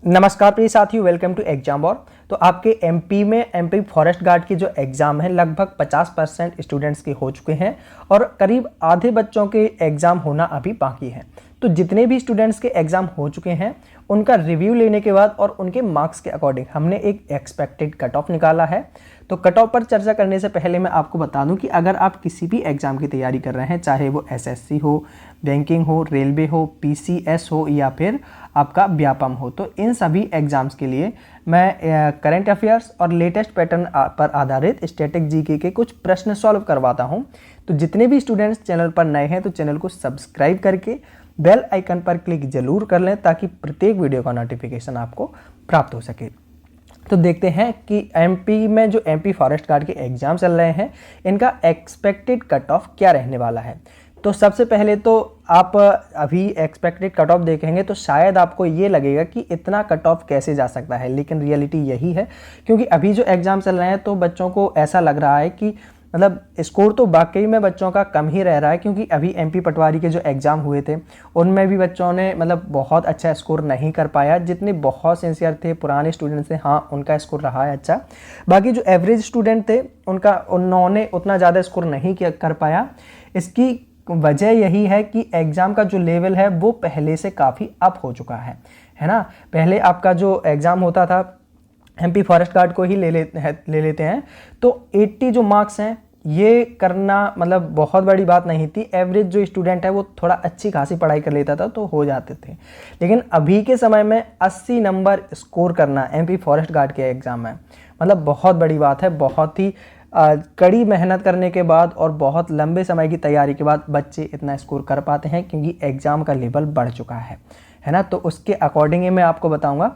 नमस्कार प्रिय साथियों, वेलकम टू एग्जाम वॉर। तो आपके एमपी में एमपी फॉरेस्ट गार्ड की जो एग्ज़ाम है लगभग 50% स्टूडेंट्स के हो चुके हैं और करीब आधे बच्चों के एग्ज़ाम होना अभी बाकी है। तो जितने भी स्टूडेंट्स के एग्ज़ाम हो चुके हैं उनका रिव्यू लेने के बाद और उनके मार्क्स के अकॉर्डिंग हमने एक एक्सपेक्टेड कट ऑफ निकाला है। तो कट ऑफ पर चर्चा करने से पहले मैं आपको बता दूं कि अगर आप किसी भी एग्ज़ाम की तैयारी कर रहे हैं, चाहे वो एसएससी हो, बैंकिंग हो, रेलवे हो, पीसीएस हो या फिर आपका व्यापम हो, तो इन सभी एग्ज़ाम्स के लिए मैं करंट अफेयर्स और लेटेस्ट पैटर्न पर आधारित स्टैटिक जीके के कुछ प्रश्न सॉल्व करवाता हूं। तो जितने भी स्टूडेंट्स चैनल पर नए हैं तो चैनल को सब्सक्राइब करके बेल आइकन पर क्लिक जरूर कर लें ताकि प्रत्येक वीडियो का नोटिफिकेशन आपको प्राप्त हो सके। तो देखते हैं कि एमपी में जो एमपी फॉरेस्ट गार्ड के एग्ज़ाम चल रहे हैं इनका एक्सपेक्टेड कट ऑफ क्या रहने वाला है। तो सबसे पहले तो आप अभी एक्सपेक्टेड कट ऑफ देखेंगे तो शायद आपको ये लगेगा कि इतना कट ऑफ कैसे जा सकता है, लेकिन रियलिटी यही है क्योंकि अभी जो एग्ज़ाम चल रहे हैं तो बच्चों को ऐसा लग रहा है कि मतलब स्कोर तो वाकई में बच्चों का कम ही रह रहा है, क्योंकि अभी एमपी पटवारी के जो एग्ज़ाम हुए थे उनमें भी बच्चों ने मतलब बहुत अच्छा स्कोर नहीं कर पाया। जितने बहुत सिंसियर थे पुराने स्टूडेंट्स थे, हाँ उनका स्कोर रहा है अच्छा। बाकी जो एवरेज स्टूडेंट थे उन्होंने उतना ज़्यादा स्कोर नहीं कर पाया। इसकी वजह यही है कि एग्ज़ाम का जो लेवल है वो पहले से काफ़ी अप हो चुका है ना। पहले आपका जो एग्ज़ाम होता था एमपी फॉरेस्ट गार्ड को ही ले लेते हैं तो 80 जो मार्क्स हैं ये करना मतलब बहुत बड़ी बात नहीं थी। एवरेज जो स्टूडेंट है वो थोड़ा अच्छी खासी पढ़ाई कर लेता था तो हो जाते थे, लेकिन अभी के समय में 80 नंबर स्कोर करना एमपी फॉरेस्ट गार्ड के एग्ज़ाम में मतलब बहुत बड़ी बात है। बहुत ही कड़ी मेहनत करने के बाद और बहुत लंबे समय की तैयारी के बाद बच्चे इतना स्कोर कर पाते हैं क्योंकि एग्ज़ाम का लेवल बढ़ चुका है ना। तो उसके अकॉर्डिंग ही मैं आपको बताऊंगा।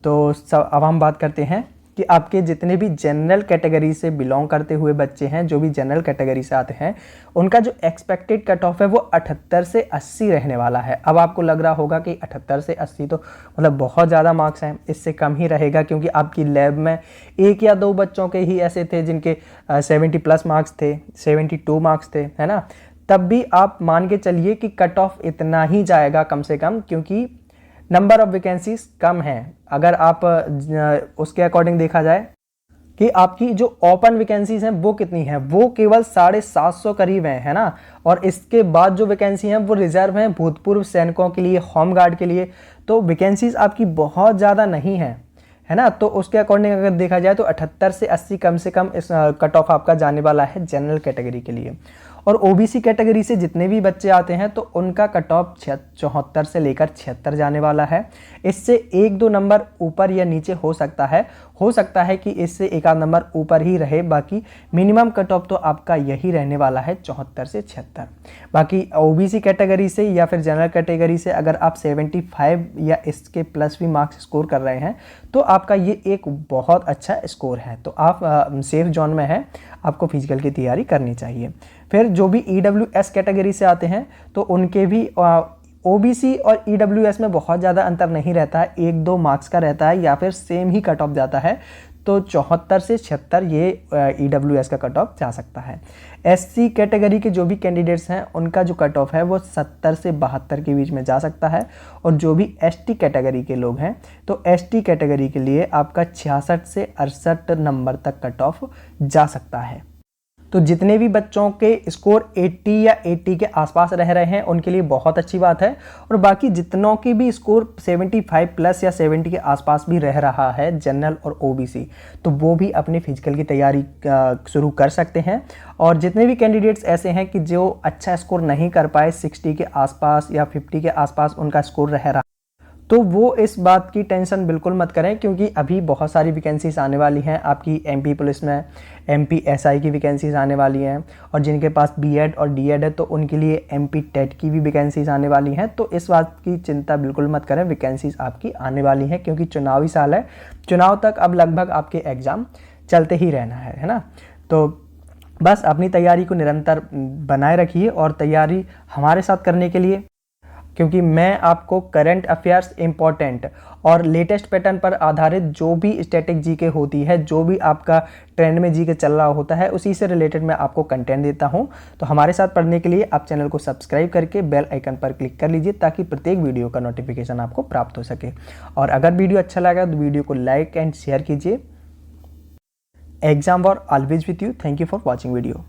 तो अब हम बात करते हैं कि आपके जितने भी जनरल कैटेगरी से बिलोंग करते हुए बच्चे हैं, जो भी जनरल कैटेगरी से आते हैं, उनका जो एक्सपेक्टेड कट ऑफ है वो 78 से 80 रहने वाला है। अब आपको लग रहा होगा कि 78 से 80 तो मतलब बहुत ज़्यादा मार्क्स हैं, इससे कम ही रहेगा क्योंकि आपकी लैब में एक या दो बच्चों के ही ऐसे थे जिनके 70+ मार्क्स थे, 72 मार्क्स थे, है ना। तब भी आप मान के चलिए कि कट ऑफ इतना ही जाएगा कम से कम, क्योंकि नंबर ऑफ वैकेंसीज कम है। अगर आप उसके अकॉर्डिंग देखा जाए कि आपकी जो ओपन वैकेंसीज हैं वो कितनी हैं, वो केवल 750 करीब हैं, है ना। और इसके बाद जो वैकेंसी हैं वो रिजर्व हैं भूतपूर्व सैनिकों के लिए, होम गार्ड के लिए। तो वैकेंसीज आपकी बहुत ज़्यादा नहीं है ना। तो उसके अकॉर्डिंग अगर देखा जाए तो 78 से 80 कम से कम इस कट ऑफ आपका जाने वाला है जनरल कैटेगरी के लिए। और ओबीसी कैटेगरी से जितने भी बच्चे आते हैं तो उनका कट ऑफ 74 से लेकर 76 जाने वाला है। इससे 1-2 नंबर ऊपर या नीचे हो सकता है कि इससे एक आध नंबर ऊपर ही रहे। बाकी मिनिमम कट ऑफ तो आपका यही रहने वाला है 74 से 76। बाकी ओबीसी कैटेगरी से या फिर जनरल कैटेगरी से अगर आप 75 या इसके प्लस भी मार्क्स स्कोर कर रहे हैं तो आपका ये एक बहुत अच्छा स्कोर है। तो आप सेफ जोन में हैं, आपको फिजिकल की तैयारी करनी चाहिए। फिर जो भी ईडब्ल्यूएस कैटेगरी से आते हैं तो उनके भी ओबीसी और ईडब्ल्यूएस में बहुत ज़्यादा अंतर नहीं रहता है, 1-2 मार्क्स का रहता है या फिर सेम ही कट ऑफ जाता है। तो 74 से 76 ये ईडब्ल्यूएस का कट ऑफ जा सकता है। एससी कैटेगरी के जो भी कैंडिडेट्स हैं उनका जो कट ऑफ है वो 70 से 72 के बीच में जा सकता है। और जो भी एसटी कैटेगरी के लोग हैं तो एसटी कैटेगरी के लिए आपका 66 से 68 नंबर तक कट ऑफ जा सकता है। तो जितने भी बच्चों के स्कोर 80 या 80 के आसपास रह रहे हैं उनके लिए बहुत अच्छी बात है। और बाकी जितनों की भी स्कोर 75+ या 70 के आसपास भी रह रहा है जनरल और ओबीसी, तो वो भी अपनी फिजिकल की तैयारी शुरू कर सकते हैं। और जितने भी कैंडिडेट्स ऐसे हैं कि जो अच्छा स्कोर नहीं कर पाए, 60 के आसपास या 50 के आसपास उनका स्कोर रह रहा, तो वो इस बात की टेंशन बिल्कुल मत करें क्योंकि अभी बहुत सारी वैकेंसीज आने वाली हैं। आपकी एमपी पुलिस में एमपी एसआई की वैकेंसीज आने वाली हैं और जिनके पास बीएड और डीएड है तो उनके लिए एमपी टेट की भी वैकेंसीज आने वाली हैं। तो इस बात की चिंता बिल्कुल मत करें, वैकेंसीज आपकी आने वाली हैं क्योंकि चुनावी साल है। चुनाव तक अब लगभग आपके एग्ज़ाम चलते ही रहना है ना। तो बस अपनी तैयारी को निरंतर बनाए रखिए और तैयारी हमारे साथ करने के लिए क्योंकि मैं आपको करंट अफेयर्स इंपॉर्टेंट और लेटेस्ट पैटर्न पर आधारित जो भी स्टैटिक जीके होती है, जो भी आपका ट्रेंड में जीके चल रहा होता है, उसी से रिलेटेड मैं आपको कंटेंट देता हूं। तो हमारे साथ पढ़ने के लिए आप चैनल को सब्सक्राइब करके बेल आइकन पर क्लिक कर लीजिए ताकि प्रत्येक वीडियो का नोटिफिकेशन आपको प्राप्त हो सके। और अगर वीडियो अच्छा लगा तो वीडियो को लाइक एंड शेयर कीजिए। Exam war always with you. Thank you for watching video.